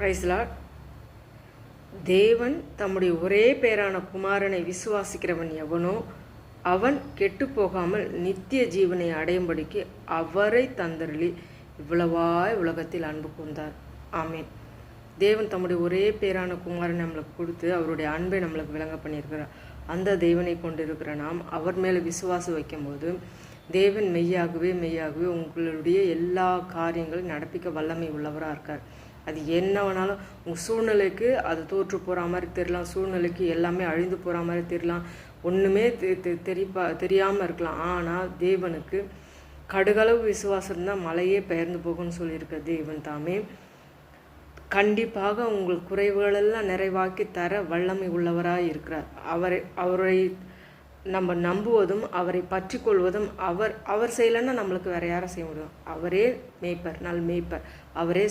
Price Lord. தேவன் தம்முடைய ஒரே பேரான குமாரனை விசுவாசிக்கிறவன் எவனோ அவன் கெட்டு போகாமல் நித்திய ஜீவனை அடையும்படிக்கு அவரை தந்தருளி இவ்வளவாய் உலகத்தில் அன்பு கூர்ந்தார். ஆமேன். தேவன் தம்முடைய ஒரே பேரான குமாரனை நம்மளுக்கு கொடுத்து அவருடைய அன்பை நம்மளுக்கு விளங்க பண்ணியிருக்கிறார். அந்த தேவனை கொண்டிருக்கிற நாம் அவர் மேலே விசுவாசம் வைக்கும்போது தேவன் மெய்யாகவே உங்களுடைய எல்லா காரியங்களும் நடப்பிக்க வல்லமை உள்ளவராக இருக்கார். அது என்ன வேணாலும் உங்கள் சூழ்நிலைக்கு அது தோற்று போகிற மாதிரி தெரியலாம், சூழ்நிலைக்கு எல்லாமே அழிந்து போகிற மாதிரி தெரியலாம், ஒன்றுமே தெரியாமல் இருக்கலாம். ஆனால் தேவனுக்கு கடுகளவு விசுவாசம் இருந்தால் மலையே பெயர்ந்து போகும்னு சொல்லியிருக்க தேவன் தாமே கண்டிப்பாக உங்கள் குறைவுகளெல்லாம் நிறைவாக்கி தர வல்லமை உள்ளவராக இருக்கிறார். அவரை நம்ம நம்புவதும் அவரை பற்றி கொள்வதும் அவர் செய்யலைன்னா நம்மளுக்கு வேறு யாரை செய்ய முடியும்? அவரே மேய்ப்பர், நல் மேய்ப்பர், அவரே